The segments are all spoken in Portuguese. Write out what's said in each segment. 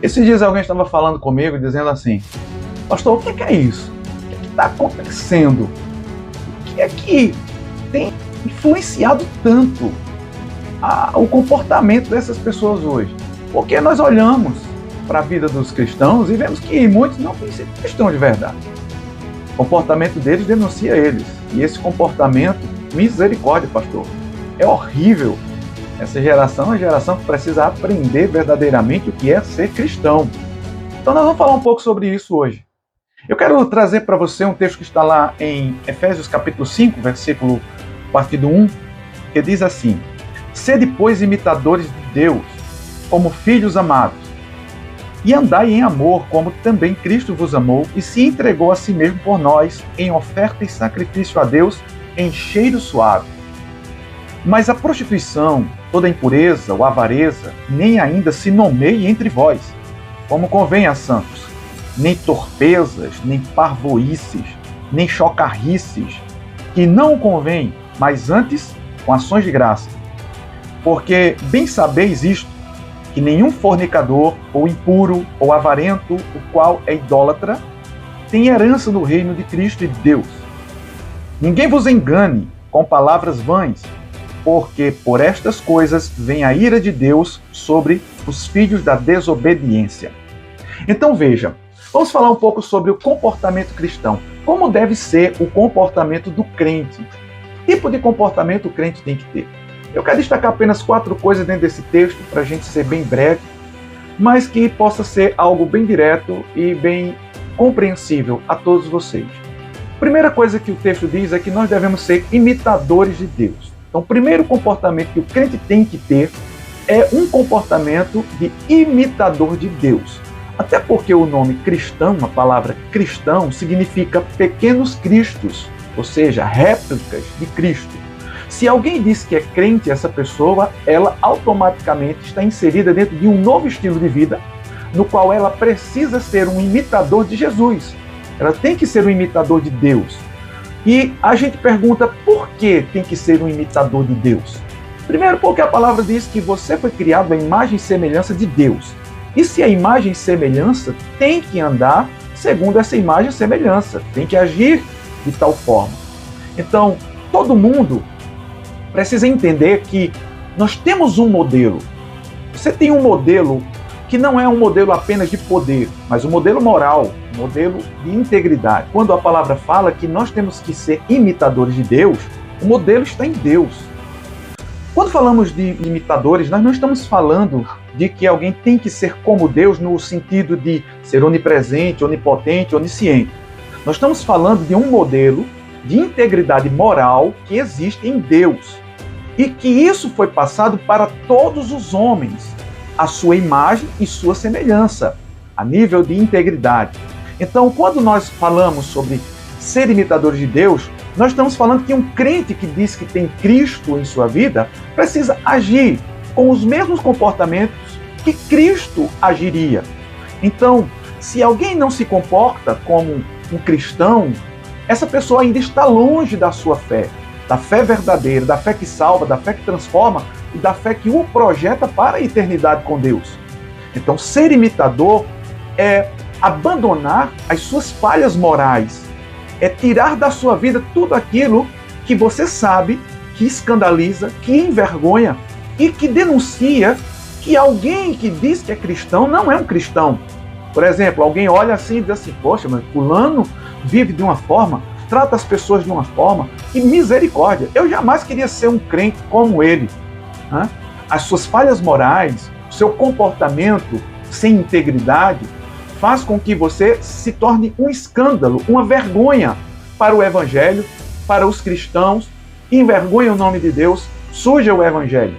Esses dias alguém estava falando comigo, dizendo assim: pastor, o que é isso? O que está acontecendo? O que é que tem influenciado tanto o comportamento dessas pessoas hoje? Porque nós olhamos para a vida dos cristãos e vemos que muitos não têm sido cristãos de verdade. O comportamento deles denuncia eles. E esse comportamento, misericórdia, pastor, é horrível. Essa geração é uma geração que precisa aprender verdadeiramente o que é ser cristão. Então nós vamos falar um pouco sobre isso hoje. Eu quero trazer para você um texto que está lá em Efésios capítulo 5, versículo a partir do 1, que diz assim: sede, pois, imitadores de Deus, como filhos amados, e andai em amor, como também Cristo vos amou, e se entregou a si mesmo por nós, em oferta e sacrifício a Deus, em cheiro suave. Mas a prostituição, toda a impureza ou avareza, nem ainda se nomeie entre vós, como convém a santos, nem torpezas, nem parvoíces, nem chocarrices, que não convém, mas antes com ações de graça. Porque bem sabeis isto, que nenhum fornicador, ou impuro, ou avarento, o qual é idólatra, tem herança no reino de Cristo e de Deus. Ninguém vos engane com palavras vãs, porque por estas coisas vem a ira de Deus sobre os filhos da desobediência. Então veja, vamos falar um pouco sobre o comportamento cristão. Como deve ser o comportamento do crente? Que tipo de comportamento o crente tem que ter? Eu quero destacar apenas 4 coisas dentro desse texto, para a gente ser bem breve, mas que possa ser algo bem direto e bem compreensível a todos vocês. A primeira coisa que o texto diz é que nós devemos ser imitadores de Deus. Então, o primeiro comportamento que o crente tem que ter é um comportamento de imitador de Deus. Até porque o nome cristão, a palavra cristão, significa pequenos cristos, ou seja, réplicas de Cristo. Se alguém diz que é crente, essa pessoa, ela automaticamente está inserida dentro de um novo estilo de vida, no qual ela precisa ser um imitador de Jesus. Ela tem que ser um imitador de Deus. E a gente pergunta por que tem que ser um imitador de Deus? Primeiro, porque a palavra diz que você foi criado à imagem e semelhança de Deus. E se a imagem e semelhança, tem que andar segundo essa imagem e semelhança, tem que agir de tal forma. Então, todo mundo precisa entender que nós temos um modelo. Você tem um modelo que não é um modelo apenas de poder, mas um modelo moral, um modelo de integridade. Quando a palavra fala que nós temos que ser imitadores de Deus, o modelo está em Deus. Quando falamos de imitadores, nós não estamos falando de que alguém tem que ser como Deus no sentido de ser onipresente, onipotente, onisciente. Nós estamos falando de um modelo de integridade moral que existe em Deus e que isso foi passado para todos os homens, a sua imagem e sua semelhança, a nível de integridade. Então, quando nós falamos sobre ser imitadores de Deus, nós estamos falando que um crente que diz que tem Cristo em sua vida precisa agir com os mesmos comportamentos que Cristo agiria. Então, se alguém não se comporta como um cristão, essa pessoa ainda está longe da sua fé, da fé verdadeira, da fé que salva, da fé que transforma e da fé que o projeta para a eternidade com Deus. Então, ser imitador é abandonar as suas falhas morais, é tirar da sua vida tudo aquilo que você sabe que escandaliza, que envergonha e que denuncia que alguém que diz que é cristão não é um cristão. Por exemplo, alguém olha assim e diz assim: poxa, mas fulano vive de uma forma, trata as pessoas de uma forma, que misericórdia, eu jamais queria ser um crente como ele. As suas falhas morais, o seu comportamento sem integridade, faz com que você se torne um escândalo, uma vergonha para o Evangelho, para os cristãos, envergonha o nome de Deus, suja o Evangelho.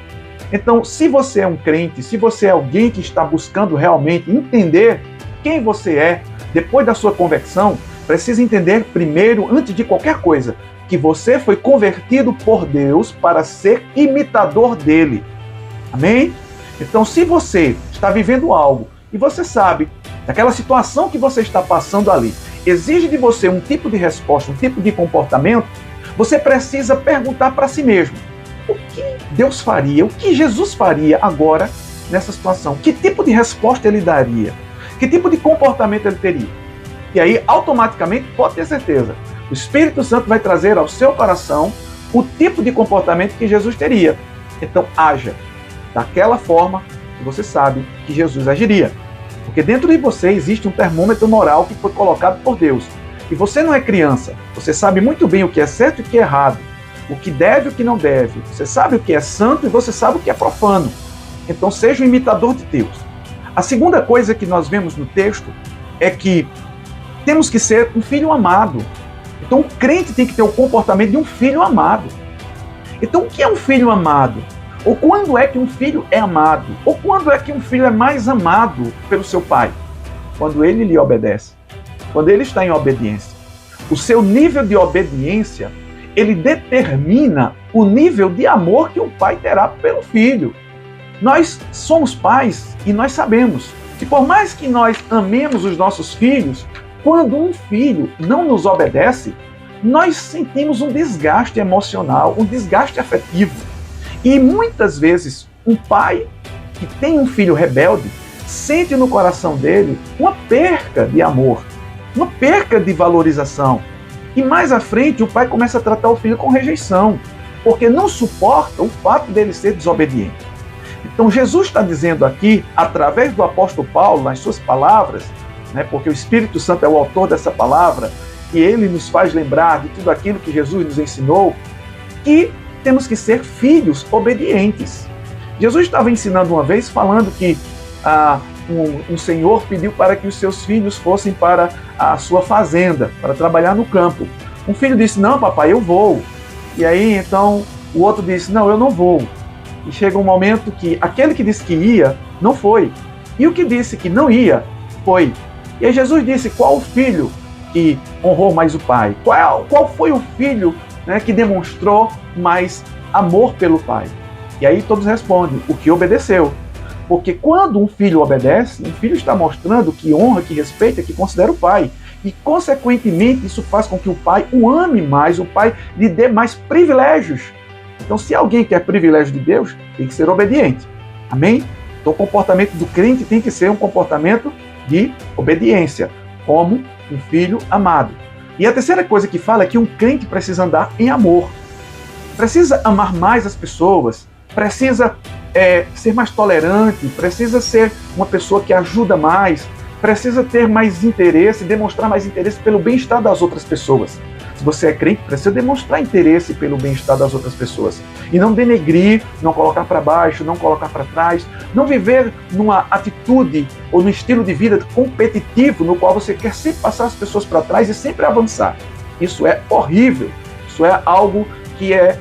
Então, se você é um crente, se você é alguém que está buscando realmente entender quem você é, depois da sua conversão, precisa entender primeiro, antes de qualquer coisa, que você foi convertido por Deus para ser imitador dele. Amém? Então, se você está vivendo algo e você sabe daquela situação que você está passando ali, exige de você um tipo de resposta, um tipo de comportamento, você precisa perguntar para si mesmo: o que Deus faria, o que Jesus faria agora nessa situação? Que tipo de resposta ele daria? Que tipo de comportamento ele teria? E aí, automaticamente, pode ter certeza, o Espírito Santo vai trazer ao seu coração o tipo de comportamento que Jesus teria. Então, haja daquela forma que você sabe que Jesus agiria. Porque dentro de você existe um termômetro moral que foi colocado por Deus. E você não é criança. Você sabe muito bem o que é certo e o que é errado. O que deve e o que não deve. Você sabe o que é santo e você sabe o que é profano. Então seja um imitador de Deus. A segunda coisa que nós vemos no texto é que temos que ser um filho amado. Então o crente tem que ter o comportamento de um filho amado. Então o que é um filho amado? Ou quando é que um filho é amado? Ou quando é que um filho é mais amado pelo seu pai? Quando ele lhe obedece. Quando ele está em obediência. O seu nível de obediência, ele determina o nível de amor que um pai terá pelo filho. Nós somos pais e nós sabemos que por mais que nós amemos os nossos filhos, quando um filho não nos obedece, nós sentimos um desgaste emocional, um desgaste afetivo. E muitas vezes um pai que tem um filho rebelde sente no coração dele uma perca de amor, uma perca de valorização. E mais à frente o pai começa a tratar o filho com rejeição, porque não suporta o fato dele ser desobediente. Então Jesus está dizendo aqui, através do apóstolo Paulo, nas suas palavras, porque o Espírito Santo é o autor dessa palavra, e ele nos faz lembrar de tudo aquilo que Jesus nos ensinou, que temos que ser filhos obedientes. Jesus estava ensinando uma vez, falando que um senhor pediu para que os seus filhos fossem para a sua fazenda, para trabalhar no campo. Um filho disse, não papai, eu vou. E aí então o outro disse, não, eu não vou. E chega um momento que aquele que disse que ia, não foi. E o que disse que não ia, foi. E aí Jesus disse, qual o filho que honrou mais o pai? Qual foi o filho, que demonstrou mais amor pelo pai? E aí todos respondem, o que obedeceu. Porque quando um filho obedece, um filho está mostrando que honra, que respeita, que considera o pai. E, consequentemente, isso faz com que o pai o ame mais, o pai lhe dê mais privilégios. Então, se alguém quer privilégio de Deus, tem que ser obediente. Amém? Então, o comportamento do crente tem que ser um comportamento de obediência, como um filho amado. E a terceira coisa que fala é que um crente precisa andar em amor. Precisa amar mais as pessoas, precisa ser mais tolerante, precisa ser uma pessoa que ajuda mais, precisa ter mais interesse, demonstrar mais interesse pelo bem-estar das outras pessoas. Se você é crente, precisa demonstrar interesse pelo bem-estar das outras pessoas. E não denegrir, não colocar para baixo, não colocar para trás, não viver numa atitude ou num estilo de vida competitivo no qual você quer sempre passar as pessoas para trás e sempre avançar. Isso é horrível, isso é algo que é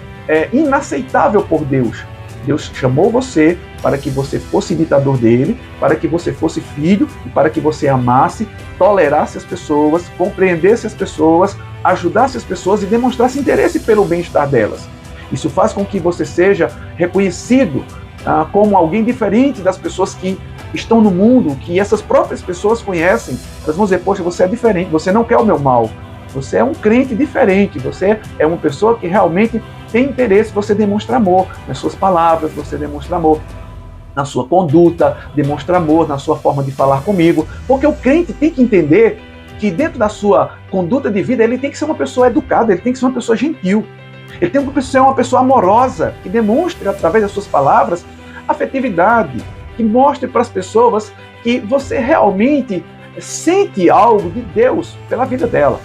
inaceitável por Deus. Deus chamou você para que você fosse imitador dele, para que você fosse filho e para que você amasse, tolerasse as pessoas, compreendesse as pessoas, ajudasse as pessoas e demonstrasse interesse pelo bem-estar delas. Isso faz com que você seja reconhecido como alguém diferente das pessoas que estão no mundo, que essas próprias pessoas conhecem. Elas vão dizer, poxa, você é diferente, você não quer o meu mal. Você é um crente diferente, você é uma pessoa que realmente tem interesse, você demonstra amor nas suas palavras, você demonstra amor na sua conduta, demonstra amor na sua forma de falar comigo, porque o crente tem que entender que dentro da sua conduta de vida ele tem que ser uma pessoa educada, ele tem que ser uma pessoa gentil, ele tem que ser uma pessoa amorosa, que demonstre através das suas palavras afetividade, que mostre para as pessoas que você realmente sente algo de Deus pela vida dela.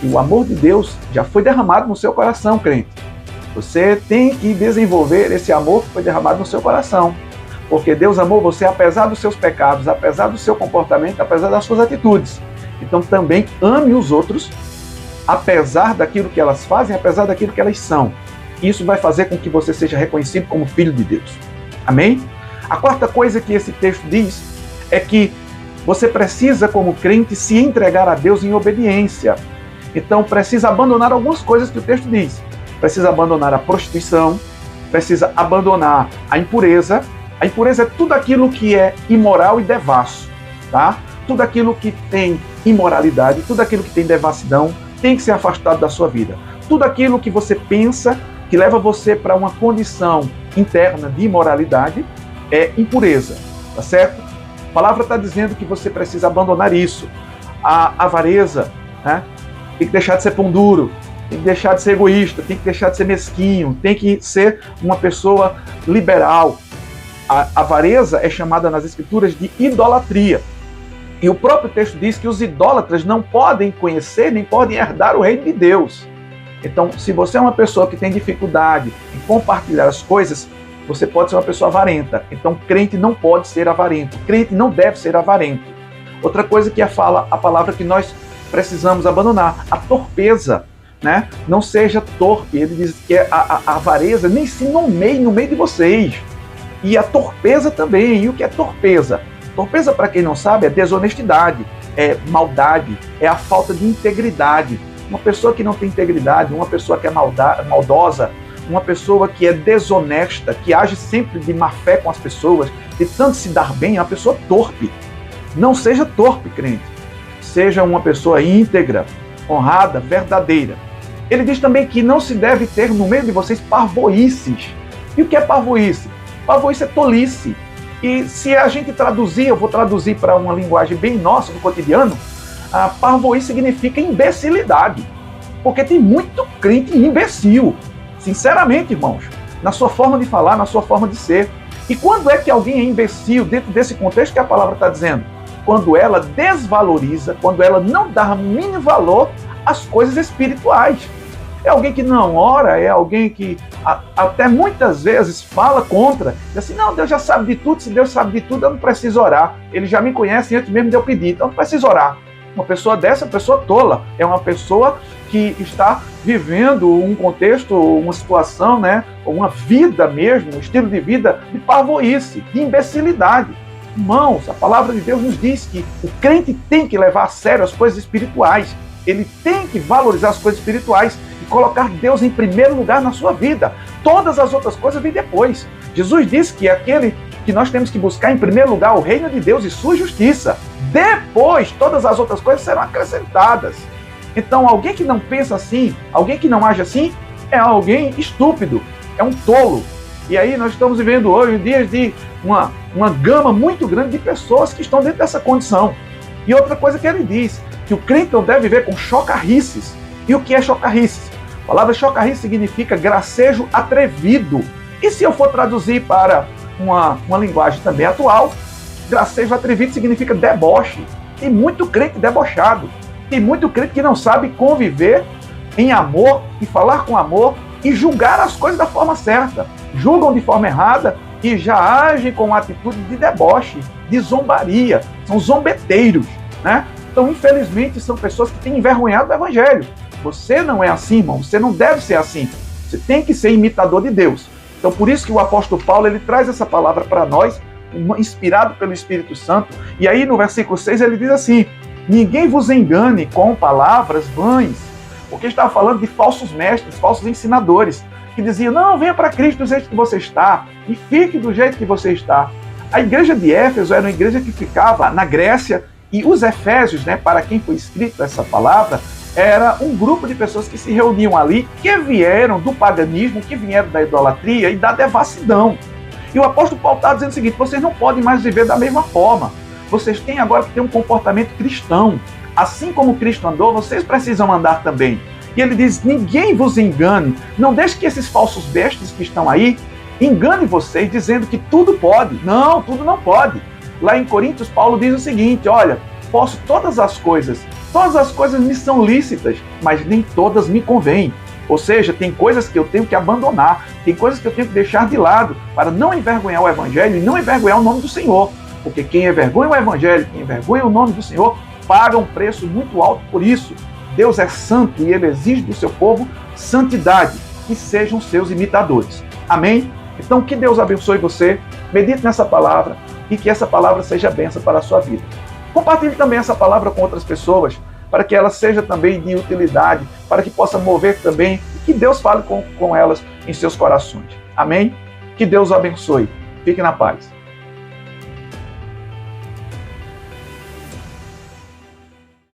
E o amor de Deus já foi derramado no seu coração, crente. Você tem que desenvolver esse amor que foi derramado no seu coração. Porque Deus amou você apesar dos seus pecados, apesar do seu comportamento, apesar das suas atitudes. Então também ame os outros, apesar daquilo que elas fazem, apesar daquilo que elas são. Isso vai fazer com que você seja reconhecido como filho de Deus. Amém? A quarta coisa que esse texto diz é que você precisa, como crente, se entregar a Deus em obediência. Então precisa abandonar algumas coisas que o texto diz. Precisa abandonar a prostituição, precisa abandonar a impureza. A impureza é tudo aquilo que é imoral e devasso, tá? Tudo aquilo que tem imoralidade, tudo aquilo que tem devassidão, tem que ser afastado da sua vida. Tudo aquilo que você pensa, que leva você para uma condição interna de imoralidade, é impureza, tá certo? A palavra está dizendo que você precisa abandonar isso. A avareza, né? Tem que deixar de ser pão duro, tem que deixar de ser egoísta, tem que deixar de ser mesquinho, tem que ser uma pessoa liberal. A avareza é chamada nas Escrituras de idolatria. E o próprio texto diz que os idólatras não podem conhecer nem podem herdar o reino de Deus. Então, se você é uma pessoa que tem dificuldade em compartilhar as coisas, você pode ser uma pessoa avarenta. Então, crente não pode ser avarento. Crente não deve ser avarento. Outra coisa que a palavra que nós precisamos abandonar, a torpeza, né? Não seja torpe. Ele diz que a avareza nem se nomeie no meio de vocês. E a torpeza também. E o que é torpeza? Torpeza, para quem não sabe, é desonestidade, é maldade, é a falta de integridade. Uma pessoa que não tem integridade, uma pessoa que é maldosa, uma pessoa que é desonesta, que age sempre de má fé com as pessoas, de tanto se dar bem, é uma pessoa torpe. Não seja torpe, crente. Seja uma pessoa íntegra, honrada, verdadeira. Ele diz também que não se deve ter no meio de vocês parvoíces. E o que é parvoíce? Parvoíce é tolice. E se a gente traduzir, eu vou traduzir para uma linguagem bem nossa, do cotidiano, a parvoíce significa imbecilidade. Porque tem muito crente imbecil. Sinceramente, irmãos, na sua forma de falar, na sua forma de ser. E quando é que alguém é imbecil dentro desse contexto que a palavra está dizendo? Quando ela desvaloriza, quando ela não dá mínimo valor às coisas espirituais. É alguém que não ora, é alguém que até muitas vezes fala contra. Diz assim, não, Deus já sabe de tudo, se Deus sabe de tudo, eu não preciso orar. Ele já me conhece antes mesmo de eu pedir, então eu não preciso orar. Uma pessoa dessa é uma pessoa tola, é uma pessoa que está vivendo um contexto, uma situação, né, uma vida mesmo, um estilo de vida de parvoíce, de imbecilidade. Irmãos, a palavra de Deus nos diz que o crente tem que levar a sério as coisas espirituais. Ele tem que valorizar as coisas espirituais e colocar Deus em primeiro lugar na sua vida. Todas as outras coisas vêm depois. Jesus disse que aquele que nós temos que buscar em primeiro lugar o reino de Deus e sua justiça. Depois, todas as outras coisas serão acrescentadas. Então, alguém que não pensa assim, alguém que não age assim, é alguém estúpido, é um tolo. E aí nós estamos vivendo hoje dias de uma gama muito grande de pessoas que estão dentro dessa condição. E outra coisa que ele diz, que o crente não deve viver com chocarrices. E o que é chocarrices? A palavra chocarrice significa gracejo atrevido. E se eu for traduzir para uma linguagem também atual, gracejo atrevido significa deboche. Tem muito crente debochado. Tem muito crente que não sabe conviver em amor e falar com amor e julgar as coisas da forma certa. Julgam de forma errada e já agem com uma atitude de deboche, de zombaria. São zombeteiros, né? Então, infelizmente, são pessoas que têm envergonhado do Evangelho. Você não é assim, irmão. Você não deve ser assim. Você tem que ser imitador de Deus. Então, por isso que o apóstolo Paulo ele traz essa palavra para nós, inspirado pelo Espírito Santo. E aí, no versículo 6, ele diz assim, ninguém vos engane com palavras vãs. Porque estava falando de falsos mestres, falsos ensinadores, que diziam, não, venha para Cristo do jeito que você está e fique do jeito que você está. A igreja de Éfeso era uma igreja que ficava na Grécia e os Efésios, né, para quem foi escrito essa palavra, era um grupo de pessoas que se reuniam ali, que vieram do paganismo, que vieram da idolatria e da devassidão. E o apóstolo Paulo está dizendo o seguinte, vocês não podem mais viver da mesma forma. Vocês têm agora que ter um comportamento cristão. Assim como Cristo andou, vocês precisam andar também. E ele diz, ninguém vos engane. Não deixe que esses falsos bestas que estão aí engane vocês dizendo que tudo pode. Não, tudo não pode. Lá em Coríntios, Paulo diz o seguinte, olha, posso todas as coisas me são lícitas, mas nem todas me convêm. Ou seja, tem coisas que eu tenho que abandonar, tem coisas que eu tenho que deixar de lado para não envergonhar o Evangelho e não envergonhar o nome do Senhor. Porque quem envergonha o Evangelho, quem envergonha o nome do Senhor, paga um preço muito alto por isso. Deus é santo e Ele exige do seu povo santidade, que sejam seus imitadores. Amém? Então que Deus abençoe você, medite nessa palavra e que essa palavra seja bênção para a sua vida. Compartilhe também essa palavra com outras pessoas, para que ela seja também de utilidade, para que possa mover também, e que Deus fale com elas em seus corações. Amém? Que Deus o abençoe. Fique na paz.